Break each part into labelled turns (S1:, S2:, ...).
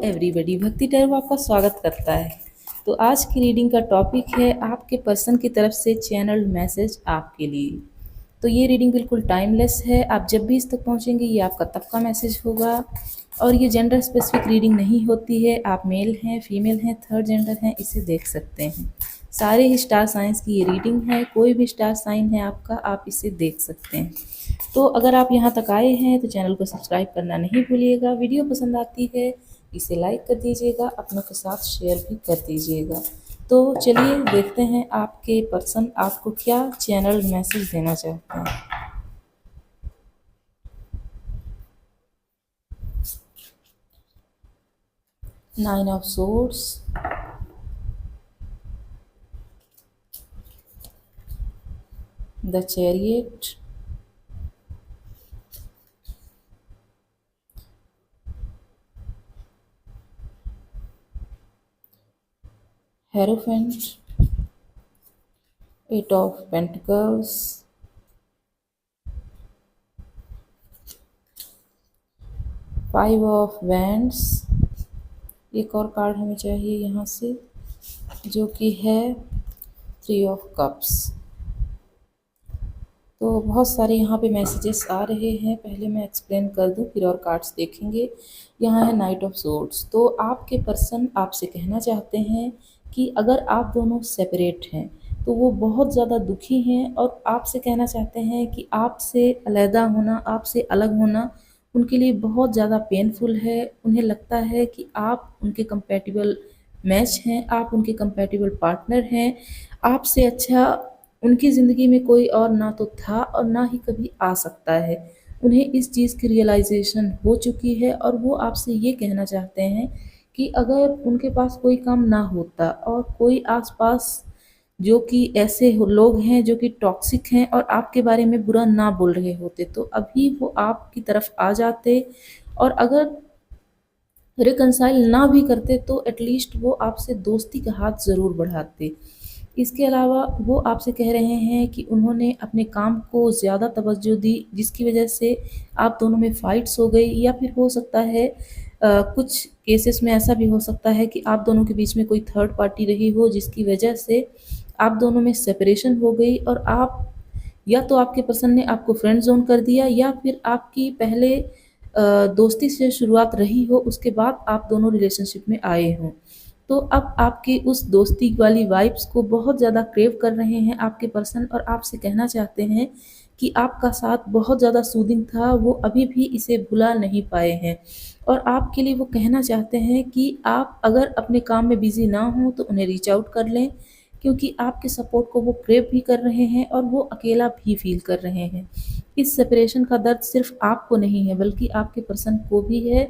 S1: Everybody, भक्ति tarot आपका स्वागत करता है। तो आज की रीडिंग का टॉपिक है आपके पर्सन की तरफ से चैनल्ड मैसेज आपके लिए। तो ये रीडिंग बिल्कुल टाइमलेस है, आप जब भी इस तक पहुंचेंगे ये आपका तब का मैसेज होगा। और ये जेंडर स्पेसिफिक रीडिंग नहीं होती है, आप मेल हैं, फीमेल हैं, थर्ड जेंडर हैं, इसे देख सकते हैं। सारे ही स्टार साइंस की ये रीडिंग है, कोई भी स्टार साइन है आपका, आप इसे देख सकते हैं। तो अगर आप यहाँ तक आए हैं तो चैनल को सब्सक्राइब करना नहीं भूलिएगा। वीडियो पसंद आती है इसे लाइक कर दीजिएगा, अपनों के साथ शेयर भी कर दीजिएगा। तो चलिए देखते हैं आपके पर्सन आपको क्या चैनल मैसेज देना चाहते हैं। Nine of swords, the chariot, hierophant, eight of pentacles, five of wands. एक और कार्ड हमें चाहिए यहाँ से जो कि है थ्री ऑफ कप्स। तो बहुत सारे यहाँ पे मैसेजेस आ रहे हैं, पहले मैं एक्सप्लेन कर दूँ फिर और कार्ड्स देखेंगे। यहाँ है नाइट ऑफ सोर्ड्स। तो आपके पर्सन आपसे कहना चाहते हैं कि अगर आप दोनों सेपरेट हैं तो वो बहुत ज़्यादा दुखी हैं और आपसे कहना चाहते हैं कि आपसे अलहदा होना, आपसे अलग होना उनके लिए बहुत ज़्यादा पेनफुल है। उन्हें लगता है कि आप उनके कंपैटिबल मैच हैं, आप उनके कंपैटिबल पार्टनर हैं। आपसे अच्छा उनकी ज़िंदगी में कोई और ना तो था और ना ही कभी आ सकता है। उन्हें इस चीज़ की रियलाइजेशन हो चुकी है और वो आपसे ये कहना चाहते हैं कि अगर उनके पास कोई काम ना होता और कोई आसपास जो कि ऐसे लोग हैं जो कि टॉक्सिक हैं और आपके बारे में बुरा ना बोल रहे होते तो अभी वो आपकी तरफ आ जाते। और अगर रिकंसाइल ना भी करते तो एटलीस्ट वो आपसे दोस्ती का हाथ ज़रूर बढ़ाते। इसके अलावा वो आपसे कह रहे हैं कि उन्होंने अपने काम को ज़्यादा तवज्जो दी जिसकी वजह से आप दोनों में फ़ाइट्स हो गई, या फिर हो सकता है कुछ केसेस में ऐसा भी हो सकता है कि आप दोनों के बीच में कोई थर्ड पार्टी रही हो जिसकी वजह से आप दोनों में सेपरेशन हो गई। और आप या तो आपके पर्सन ने आपको फ्रेंड जोन कर दिया या फिर आपकी पहले दोस्ती से शुरुआत रही हो, उसके बाद आप दोनों रिलेशनशिप में आए हों। तो अब आपकी उस दोस्ती वाली वाइब्स को बहुत ज़्यादा क्रेव कर रहे हैं आपके पर्सन और आपसे कहना चाहते हैं कि आपका साथ बहुत ज़्यादा सूदिंग था, वो अभी भी इसे भुला नहीं पाए हैं। और आपके लिए वो कहना चाहते हैं कि आप अगर अपने काम में बिज़ी ना हों तो उन्हें रीच आउट कर लें, क्योंकि आपके सपोर्ट को वो क्रेव भी कर रहे हैं और वो अकेला भी फील कर रहे हैं। इस सेपरेशन का दर्द सिर्फ आपको नहीं है बल्कि आपके पर्सन को भी है,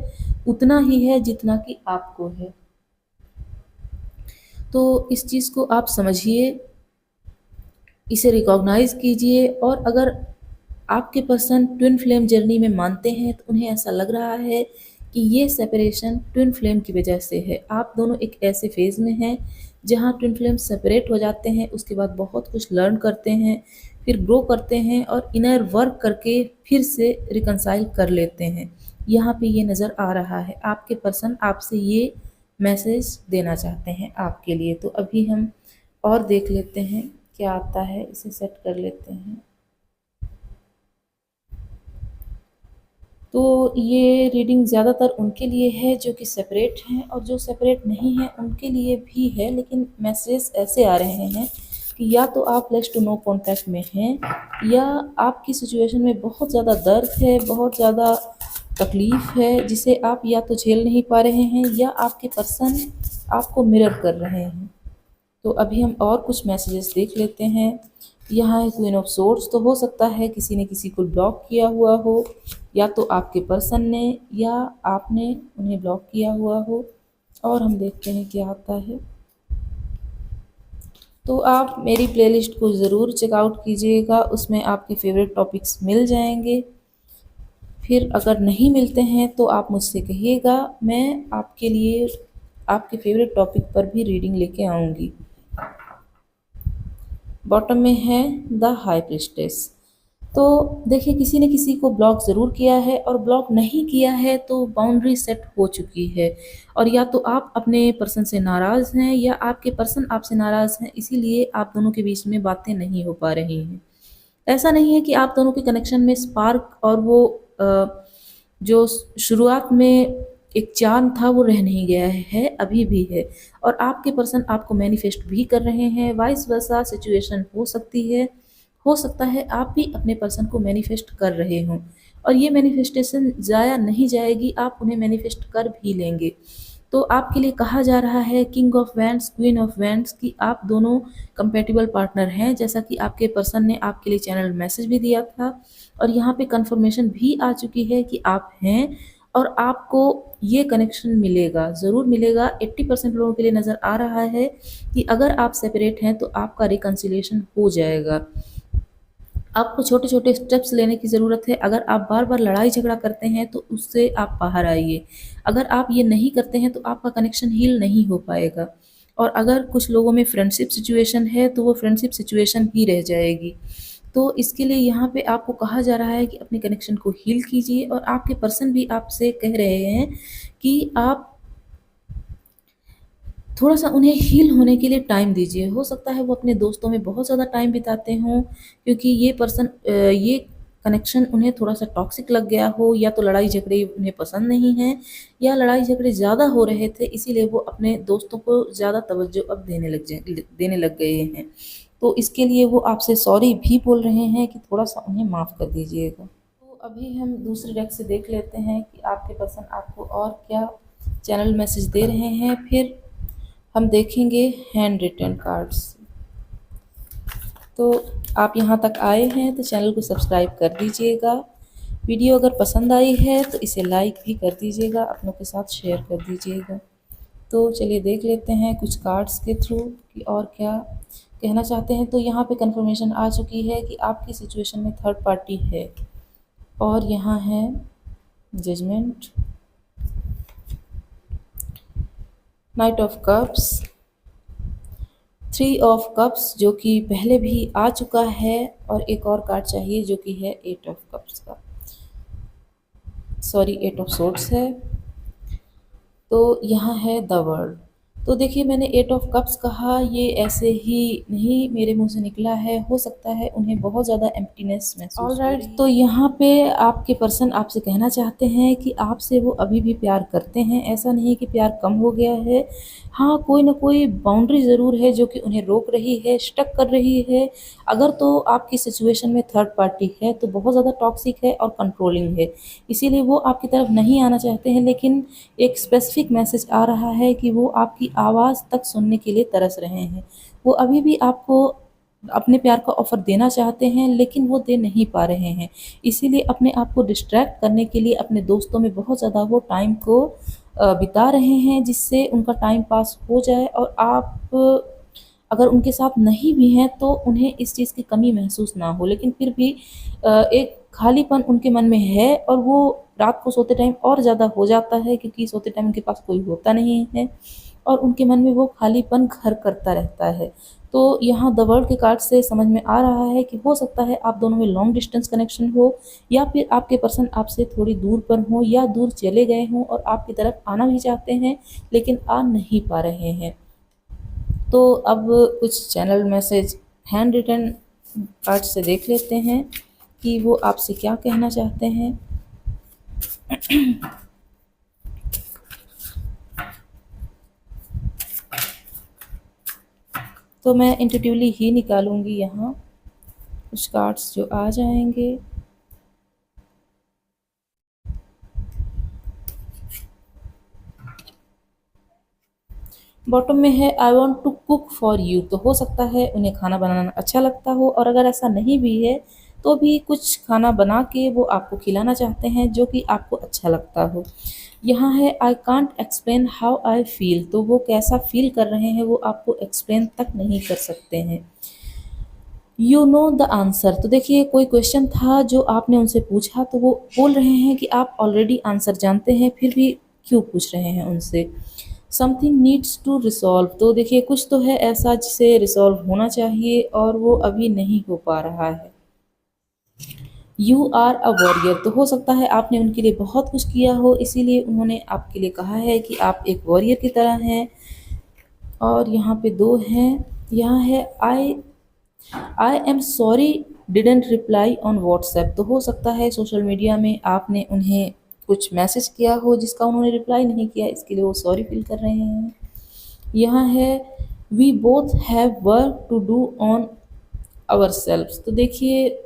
S1: उतना ही है जितना कि आपको है। तो इस चीज़ को आप समझिए, इसे रिकॉग्नाइज़ कीजिए। और अगर आपके पर्सन ट्विन फ्लेम जर्नी में मानते हैं तो उन्हें ऐसा लग रहा है कि ये सेपरेशन ट्विन फ्लेम की वजह से है। आप दोनों एक ऐसे फेज़ में हैं जहाँ ट्विन फ्लेम सेपरेट हो जाते हैं, उसके बाद बहुत कुछ लर्न करते हैं, फिर ग्रो करते हैं और इनर वर्क करके फिर से रिकंसाइल कर लेते हैं। यहाँ पे ये नज़र आ रहा है आपके पर्सन आपसे ये मैसेज देना चाहते हैं आपके लिए। तो अभी हम और देख लेते हैं क्या आता है, इसे सेट कर लेते हैं। तो ये रीडिंग ज़्यादातर उनके लिए है जो कि सेपरेट हैं, और जो सेपरेट नहीं हैं उनके लिए भी है, लेकिन मैसेज ऐसे आ रहे हैं कि या तो आप लेस टू नो कॉन्टैक्ट में हैं या आपकी सिचुएशन में बहुत ज़्यादा दर्द है, बहुत ज़्यादा तकलीफ़ है जिसे आप या तो झेल नहीं पा रहे हैं या आपके पर्सन आपको मिरर कर रहे हैं। तो अभी हम और कुछ मैसेजेस देख लेते हैं। यहाँ है क्वीन ऑफ सोर्ड्स। तो हो सकता है किसी ने किसी को ब्लॉक किया हुआ हो, या तो आपके पर्सन ने या आपने उन्हें ब्लॉक किया हुआ हो। और हम देखते हैं क्या आता है। तो आप मेरी प्लेलिस्ट को ज़रूर चेकआउट कीजिएगा, उसमें आपके फेवरेट टॉपिक्स मिल जाएंगे। फिर अगर नहीं मिलते हैं तो आप मुझसे कहिएगा, मैं आपके लिए आपके फेवरेट टॉपिक पर भी रीडिंग लेके आऊँगी। बॉटम में है द हाई प्रिस्टेस। तो देखिए किसी ने किसी को ब्लॉक ज़रूर किया है और ब्लॉक नहीं किया है तो बाउंड्री सेट हो चुकी है। और या तो आप अपने पर्सन से नाराज़ हैं या आपके पर्सन आपसे नाराज़ हैं, इसीलिए आप दोनों के बीच में बातें नहीं हो पा रही हैं। ऐसा नहीं है कि आप दोनों के कनेक्शन में स्पार्क और वो जो शुरुआत में एक चार्म था वो रह नहीं गया है, अभी भी है। और आपके पर्सन आपको मैनिफेस्ट भी कर रहे हैं, वाइस वर्सा सिचुएशन हो सकती है। हो सकता है आप भी अपने पर्सन को मैनिफेस्ट कर रहे हों और ये मैनिफेस्टेशन ज़ाया नहीं जाएगी, आप उन्हें मैनिफेस्ट कर भी लेंगे। तो आपके लिए कहा जा रहा है king of wands, queen of wands कि आप दोनों कंपैटिबल पार्टनर हैं, जैसा कि आपके पर्सन ने आपके लिए चैनल मैसेज भी दिया था और यहाँ पे कंफर्मेशन भी आ चुकी है कि आप हैं और आपको ये कनेक्शन मिलेगा, ज़रूर मिलेगा। 80% लोगों के लिए नज़र आ रहा है कि अगर आप सेपरेट हैं तो आपका रिकन्सिलिएशन हो जाएगा। आपको छोटे-छोटे स्टेप्स लेने की ज़रूरत है। अगर आप बार-बार लड़ाई झगड़ा करते हैं तो उससे आप बाहर आइए। अगर आप ये नहीं करते हैं तो आपका कनेक्शन हील नहीं हो पाएगा। और अगर कुछ लोगों में फ्रेंडशिप सिचुएशन है तो वो फ्रेंडशिप सिचुएशन ही रह जाएगी। तो इसके लिए यहाँ पे आपको कहा जा रहा है कि अपने कनेक्शन को हील कीजिए और आपके पर्सन भी आपसे कह रहे हैं कि आप थोड़ा-सा उन्हें हील होने के लिए टाइम दीजिए। हो सकता है वो अपने दोस्तों में बहुत ज़्यादा टाइम बिताते हों क्योंकि ये पर्सन ये कनेक्शन उन्हें थोड़ा-सा टॉक्सिक लग गया हो या तो लड़ाई-झगड़े उन्हें पसंद नहीं हैं या लड़ाई-झगड़े ज़्यादा हो रहे थे इसीलिए वो अपने दोस्तों को ज़्यादा तवज्जो अब देने लग गए हैं। तो इसके लिए वो आपसे सॉरी भी बोल रहे हैं कि थोड़ा-सा उन्हें माफ़ कर दीजिएगा। तो अभी हम दूसरे डेक से देख लेते हैं कि आपके पर्सन आपको और क्या चैनल मैसेज दे रहे हैं, फिर हम देखेंगे हैंड रिटन कार्ड्स। तो आप यहाँ तक आए हैं तो चैनल को सब्सक्राइब कर दीजिएगा। वीडियो अगर पसंद आई है तो इसे लाइक भी कर दीजिएगा, अपनों के साथ शेयर कर दीजिएगा। तो चलिए देख लेते हैं कुछ कार्ड्स के थ्रू कि और क्या कहना चाहते हैं। तो यहाँ पे कंफर्मेशन आ चुकी है कि आपकी सिचुएशन में थर्ड पार्टी है और यहाँ है judgment, knight of cups, 3 of cups जो कि पहले भी आ चुका है और एक और कार्ड चाहिए जो कि है 8 ऑफ कप्स का, सॉरी 8 ऑफ सोर्ड्स है। तो यहाँ है द वर्ल्ड। तो देखिए मैंने 8 ऑफ कप्स कहा, ये ऐसे ही नहीं मेरे मुंह से निकला है, हो सकता है उन्हें बहुत ज़्यादा एम्प्टीनेस महसूस हो रही है। तो यहाँ पे आपके पर्सन आपसे कहना चाहते हैं कि आपसे वो अभी भी प्यार करते हैं, ऐसा नहीं कि प्यार कम हो गया है। हाँ, कोई ना कोई बाउंड्री ज़रूर है जो कि उन्हें रोक रही है, स्टक कर रही है। अगर तो आपकी सिचुएशन में थर्ड पार्टी है तो बहुत ज़्यादा टॉक्सिक है और कंट्रोलिंग है, इसीलिए वो आपकी तरफ नहीं आना चाहते हैं। लेकिन एक स्पेसिफिक मैसेज आ रहा है कि वो आपकी आवाज़ तक सुनने के लिए तरस रहे हैं। वो अभी भी आपको अपने प्यार का ऑफ़र देना चाहते हैं लेकिन वो दे नहीं पा रहे हैं, इसीलिए अपने आप को डिस्ट्रैक्ट करने के लिए अपने दोस्तों में बहुत ज़्यादा वो टाइम को बिता रहे हैं जिससे उनका टाइम पास हो जाए और आप अगर उनके साथ नहीं भी हैं तो उन्हें इस चीज़ की कमी महसूस ना हो। लेकिन फिर भी एक खालीपन उनके मन में है और वो रात को सोते टाइम और ज़्यादा हो जाता है क्योंकि सोते टाइम उनके पास कोई होता नहीं है और उनके मन में वो खालीपन घर करता रहता है। तो यहाँ द वर्ल्ड के कार्ड से समझ में आ रहा है कि हो सकता है आप दोनों में लॉन्ग डिस्टेंस कनेक्शन हो या फिर आपके पर्सन आपसे थोड़ी दूर पर हों या दूर चले गए हों और आपकी तरफ आना भी चाहते हैं लेकिन आ नहीं पा रहे हैं। तो अब कुछ channel message handwritten card से देख लेते हैं कि वो आपसे क्या कहना चाहते हैं। तो मैं इंट्यूटिवली ही निकालूंगी यहाँ कुछ कार्ड्स जो आ जाएंगे। बॉटम में है I want to cook for you, तो हो सकता है उन्हें खाना बनाना अच्छा लगता हो और अगर ऐसा नहीं भी है तो भी कुछ खाना बना के वो आपको खिलाना चाहते हैं जो कि आपको अच्छा लगता हो। यहाँ है I can't explain how I feel, तो वो कैसा फील कर रहे हैं वो आपको एक्सप्लेन तक नहीं कर सकते हैं। यू नो द आंसर, तो देखिए कोई क्वेश्चन था जो आपने उनसे पूछा तो वो बोल रहे हैं कि आप ऑलरेडी आंसर जानते हैं फिर भी क्यों पूछ रहे हैं उनसे। समथिंग नीड्स टू रिसॉल्व, तो देखिए कुछ तो है ऐसा जिसे रिसॉल्व होना चाहिए और वो अभी नहीं हो पा रहा है। यू आर अ वॉरियर, तो हो सकता है आपने उनके लिए बहुत कुछ किया हो, इसीलिए उन्होंने आपके लिए कहा है कि आप एक वॉरियर की तरह हैं। और यहाँ पे दो हैं, यहाँ है I am sorry didn't reply on WhatsApp, तो हो सकता है सोशल मीडिया में आपने उन्हें कुछ मैसेज किया हो जिसका उन्होंने रिप्लाई नहीं किया, इसके लिए वो सॉरी फील कर रहे हैं। यहाँ है we both have work to do on our ourselves देखिए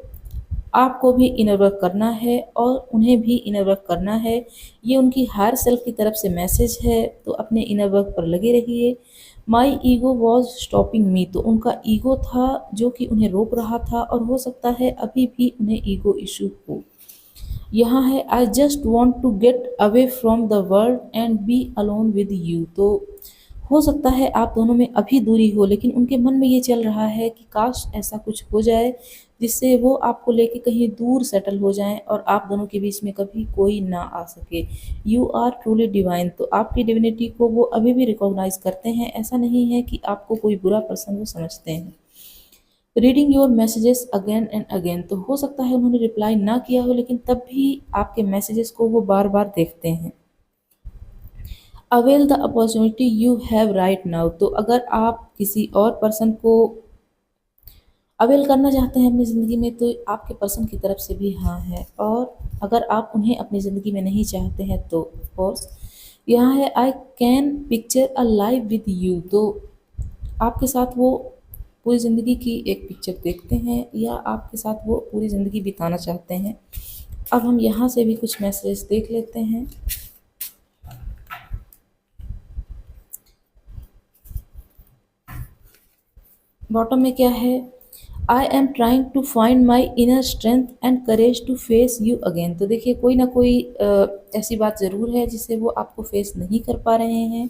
S1: आपको भी इनर वर्क करना है और उन्हें भी इनर वर्क करना है। ये उनकी हायर सेल्फ की तरफ से मैसेज है, तो अपने इनर वर्क पर लगे रहिए। My ego was stopping me, तो उनका ईगो था जो कि उन्हें रोक रहा था और हो सकता है अभी भी उन्हें ईगो इशू हो। यहाँ है I just want to get away from the world and be alone with you, तो हो सकता है आप दोनों में अभी दूरी हो, लेकिन उनके मन में ये चल रहा है कि काश ऐसा कुछ हो जाए जिससे वो आपको लेके कहीं दूर सेटल हो जाएं और आप दोनों के बीच में कभी कोई ना आ सके। यू आर ट्रूली डिवाइन, तो आपकी डिविनिटी को वो अभी भी रिकॉग्नाइज करते हैं, ऐसा नहीं है कि आपको कोई बुरा पर्सन वो समझते हैं। Reading your messages again and again, तो हो सकता है उन्होंने रिप्लाई ना किया हो लेकिन तब भी आपके मैसेजेस को वो बार बार देखते हैं। Avail the opportunity you have right now, तो अगर आप किसी और पर्सन को अवेल करना चाहते हैं अपनी ज़िंदगी में तो आपके पर्सन की तरफ से भी हाँ है, और अगर आप उन्हें अपनी ज़िंदगी में नहीं चाहते हैं तो ऑफकोर्स यहाँ है I can picture a life with you, तो आपके साथ वो पूरी ज़िंदगी की एक पिक्चर देखते हैं या आपके साथ वो पूरी ज़िंदगी बिताना चाहते हैं। अब हम यहाँ से भी कुछ मैसेज देख लेते हैं। बॉटम में क्या है, I am trying to find my inner strength and courage to face you again, तो देखिए कोई ना कोई ऐसी बात ज़रूर है जिससे वो आपको फेस नहीं कर पा रहे हैं।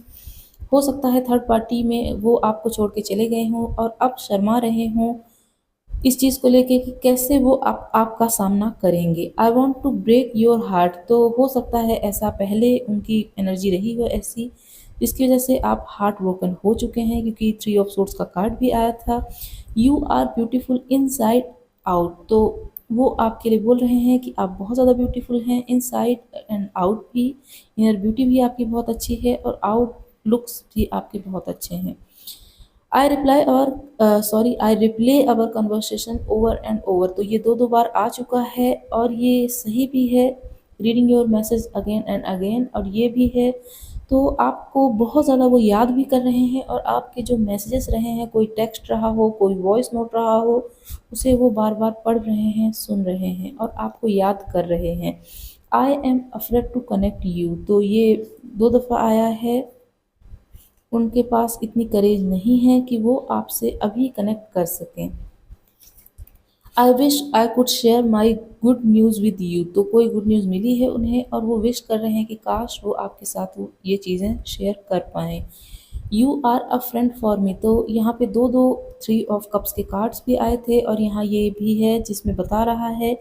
S1: हो सकता है थर्ड पार्टी में वो आपको छोड़ के चले गए हों और अब शर्मा रहे हों इस चीज़ को लेके कि कैसे वो आपका सामना करेंगे। I want to break your heart, तो हो सकता है ऐसा पहले उनकी एनर्जी रही हो ऐसी जिसकी वजह से आप हार्ट ब्रोकन हो चुके हैं, क्योंकि थ्री ऑफ सोर्ड्स का कार्ड भी आया था। You are beautiful inside out, तो वो आपके लिए बोल रहे हैं कि आप बहुत ज़्यादा ब्यूटीफुल हैं इनसाइड एंड आउट भी। इनर ब्यूटी भी आपकी बहुत अच्छी है और आउट लुक्स भी आपके बहुत अच्छे हैं। आई रिप्लाई और sorry I replay our conversation over and over, तो ये दो दो बार आ चुका है और ये सही भी है। Reading your message again and again, और ये भी है, तो आपको बहुत ज़्यादा वो याद भी कर रहे हैं और आपके जो मैसेजेस रहे हैं, कोई टेक्स्ट रहा हो, कोई वॉइस नोट रहा हो, उसे वो बार बार पढ़ रहे हैं, सुन रहे हैं और आपको याद कर रहे हैं। I am afraid to connect you, तो ये दो दफ़ा आया है। उनके पास इतनी करेज नहीं है कि वो आपसे अभी कनेक्ट कर सकें। I wish I could share my good news with you, तो कोई गुड न्यूज़ मिली है उन्हें और वो विश कर रहे हैं कि काश वो आपके साथ वो ये चीज़ें शेयर कर पाएँ। यू आर अ फ्रेंड फॉर मी, तो यहाँ पे दो दो थ्री ऑफ कप्स के कार्ड्स भी आए थे और यहाँ ये भी है जिसमें बता रहा है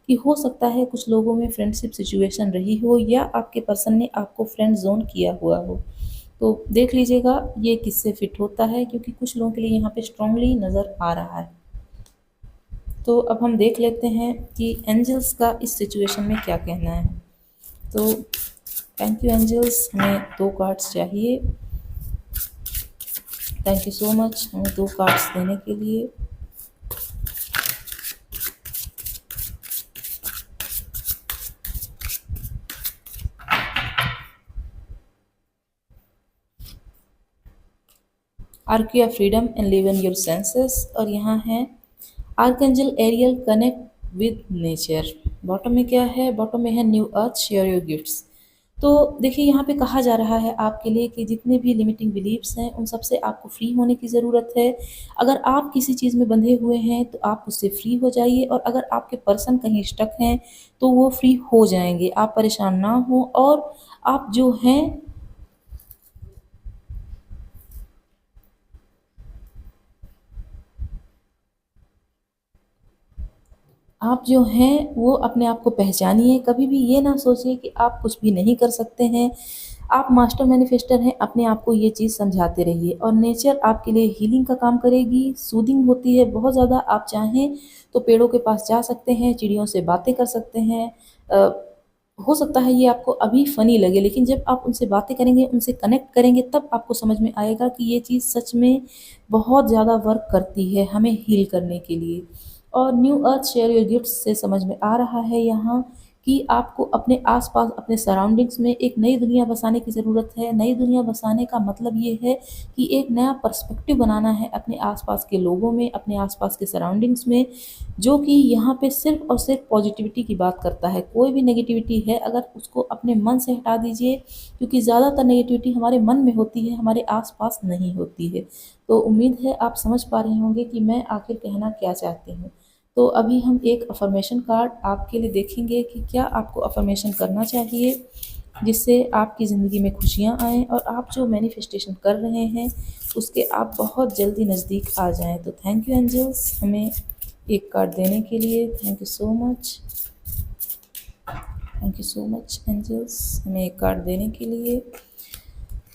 S1: कि हो सकता है कुछ लोगों में फ्रेंडशिप सिचुएशन रही हो या आपके पर्सन ने आपको फ्रेंड जोन किया हुआ हो, तो देख लीजिएगा ये किससे फिट होता है, क्योंकि कुछ लोगों के लिए यहाँ पे स्ट्रांगली नज़र आ रहा है। तो अब हम देख लेते हैं कि एंजल्स का इस सिचुएशन में क्या कहना है। तो थैंक यू एंजल्स, हमें दो कार्ड्स चाहिए। थैंक यू सो मच हमें दो कार्ड्स देने के लिए। Archie of freedom and live in your senses, और यहाँ है archangel Ariel connect with nature. Bottom में क्या है, बॉटम में है new earth share your gifts. तो देखिए यहाँ पे कहा जा रहा है आपके लिए कि जितने भी लिमिटिंग बिलीव्स हैं उन सब से आपको फ्री होने की ज़रूरत है। अगर आप किसी चीज़ में बंधे हुए हैं तो आप उससे फ्री हो जाइए, और अगर आपके पर्सन कहीं स्टक हैं तो वो फ्री हो जाएंगे। आप परेशान ना हो, और आप जो हैं आप जो हैं वो अपने आप को पहचानिए। कभी भी ये ना सोचिए कि आप कुछ भी नहीं कर सकते हैं। आप मास्टर मैनिफेस्टर हैं, अपने आप को ये चीज़ समझाते रहिए। और नेचर आपके लिए हीलिंग का काम करेगी, सूदिंग होती है बहुत ज़्यादा। आप चाहें तो पेड़ों के पास जा सकते हैं, चिड़ियों से बातें कर सकते हैं। हो सकता है ये आपको अभी फ़नी लगे, लेकिन जब आप उनसे बातें करेंगे, उनसे कनेक्ट करेंगे, तब आपको समझ में आएगा कि ये चीज़ सच में बहुत ज़्यादा वर्क करती है हमें हील करने के लिए। और new earth share your gifts से समझ में आ रहा है यहाँ कि आपको अपने आसपास, अपने सराउंडिंग्स में एक नई दुनिया बसाने की ज़रूरत है। नई दुनिया बसाने का मतलब ये है कि एक नया पर्सपेक्टिव बनाना है अपने आसपास के लोगों में, अपने आसपास के सराउंडिंग्स में, जो कि यहाँ पे सिर्फ और सिर्फ पॉजिटिविटी की बात करता है। कोई भी नेगेटिविटी है, अगर उसको अपने मन से हटा दीजिए, क्योंकि ज़्यादातर नेगेटिविटी हमारे मन में होती है, हमारे आसपास नहीं होती है। तो उम्मीद है आप समझ पा रहे होंगे कि मैं आखिर कहना क्या चाहती हूँ। तो अभी हम एक अफर्मेशन कार्ड आपके लिए देखेंगे कि क्या आपको अफर्मेशन करना चाहिए जिससे आपकी ज़िंदगी में खुशियाँ आएँ और आप जो मैनिफेस्टेशन कर रहे हैं उसके आप बहुत जल्दी नज़दीक आ जाएँ। तो थैंक यू एंजल्स हमें एक कार्ड देने के लिए। Thank you so much, thank you so much angels हमें एक कार्ड देने के लिए।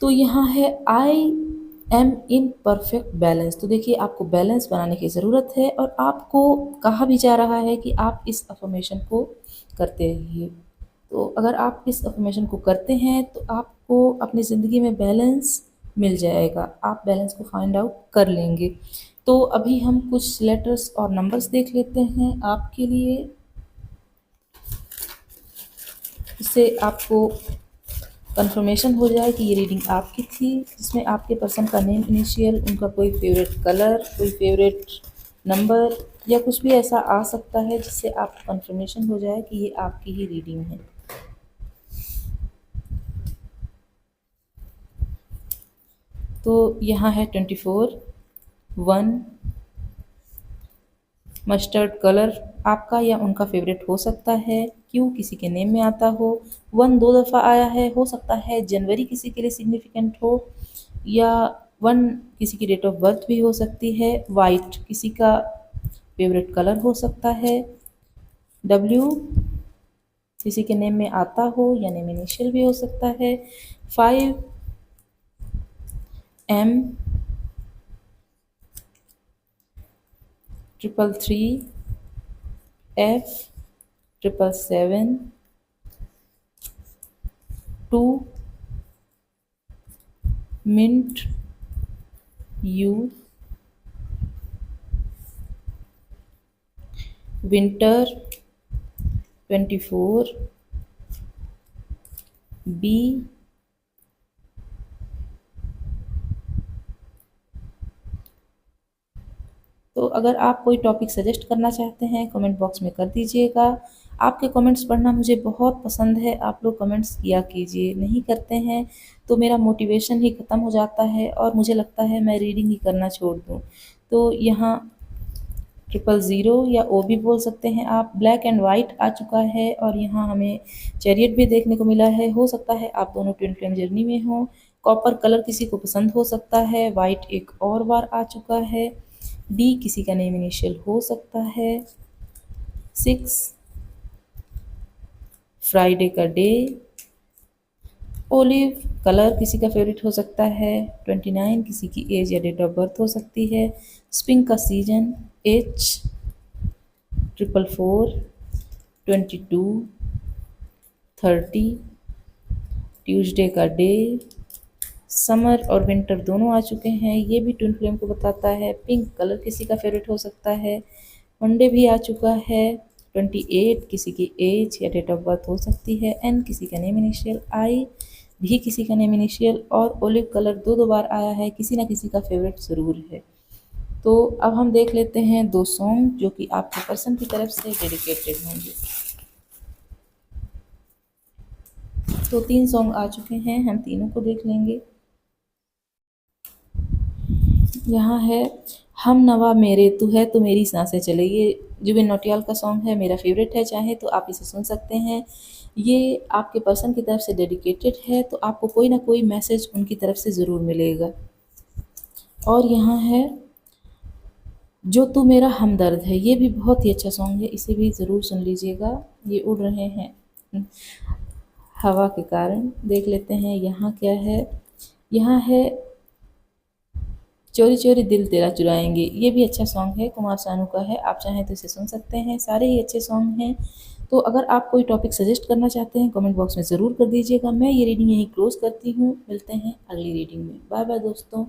S1: तो यहाँ है I am in perfect balance. तो देखिए आपको बैलेंस बनाने की ज़रूरत है और आपको कहा भी जा रहा है कि आप इस अफर्मेशन को करते रहिए। तो अगर आप इस अफर्मेशन को करते हैं तो आपको अपनी ज़िंदगी में बैलेंस मिल जाएगा, आप बैलेंस को फाइंड आउट कर लेंगे। तो अभी हम कुछ लेटर्स और नंबर्स देख लेते हैं आपके लिए, इससे आपको कंफर्मेशन हो जाए कि ये रीडिंग आपकी थी। जिसमें आपके पर्सन का नेम, इनिशियल, उनका कोई फेवरेट कलर, कोई फेवरेट नंबर या कुछ भी ऐसा आ सकता है जिससे आपको कंफर्मेशन हो जाए कि ये आपकी ही रीडिंग है। तो यहाँ है 24, 1, मस्टर्ड कलर आपका या उनका फेवरेट हो सकता है, क्यों किसी के नेम में आता हो। 1 2 दफ़ा आया है, हो सकता है जनवरी किसी के लिए सिग्निफिकेंट हो, या 1 किसी की डेट ऑफ बर्थ भी हो सकती है। वाइट किसी का फेवरेट कलर हो सकता है। W किसी के नेम में आता हो या नेम इनिशियल भी हो सकता है। 5 M 333 F 777 2 Mint U Winter 24 B तो अगर आप कोई टॉपिक सजेस्ट करना चाहते हैं कमेंट बॉक्स में कर दीजिएगा। आपके कमेंट्स पढ़ना मुझे बहुत पसंद है, आप लोग कमेंट्स किया कीजिए। नहीं करते हैं तो मेरा मोटिवेशन ही ख़त्म हो जाता है और मुझे लगता है मैं रीडिंग ही करना छोड़ दूँ। तो यहाँ 000 या ओ भी बोल सकते हैं आप। ब्लैक एंड वाइट आ चुका है और यहाँ हमें चैरियट भी देखने को मिला है। हो सकता है आप दोनों ट्विन फ्लेम जर्नी में हों। कॉपर कलर किसी को पसंद हो सकता है। वाइट एक और बार आ चुका है। डी किसी का नेम इनिशियल हो सकता है। 6 फ्राइडे का डे। ओलिव कलर किसी का फेवरेट हो सकता है। 29 किसी की एज या डेट ऑफ बर्थ हो सकती है। स्प्रिंग का सीजन। H 444 22 30 ट्यूसडे का डे। समर और विंटर दोनों आ चुके हैं, ये भी ट्विन फ्लेम को बताता है। पिंक कलर किसी का फेवरेट हो सकता है। मंडे भी आ चुका है। 28 किसी की एज या डेट ऑफ बर्थ हो सकती है। एन किसी का नेम इनिशियल। आई भी किसी का नेम इनिशियल। और ओलिव कलर दो बार आया है, किसी ना किसी का फेवरेट ज़रूर है। तो अब हम देख लेते हैं 2 सॉन्ग जो कि आपके पर्सन की तरफ से डेडिकेटेड होंगे। तो 3 सॉन्ग आ चुके हैं, हम तीनों को देख लेंगे। यहाँ है हम नवा मेरे तू है तो मेरी सांसें चले, ये जुबिन नौटियाल का सॉन्ग है, मेरा फेवरेट है। चाहे तो आप इसे सुन सकते हैं। ये आपके पर्सन की तरफ से डेडिकेटेड है, तो आपको कोई ना कोई मैसेज उनकी तरफ से ज़रूर मिलेगा। और यहाँ है जो तू मेरा हमदर्द है, ये भी बहुत ही अच्छा सॉन्ग है, इसे भी ज़रूर सुन लीजिएगा। ये उड़ रहे हैं। हवा के कारण। देख लेते हैं यहाँ क्या है, यहाँ है चोरी चोरी दिल तेरा चुराएंगे। ये भी अच्छा सॉन्ग है, कुमार सानू का है, आप चाहें तो इसे सुन सकते हैं, सारे ही अच्छे सॉन्ग हैं। तो अगर आप कोई टॉपिक सजेस्ट करना चाहते हैं कमेंट बॉक्स में ज़रूर कर दीजिएगा। मैं ये रीडिंग यहीं क्लोज करती हूँ, मिलते हैं अगली रीडिंग में। बाय बाय दोस्तों।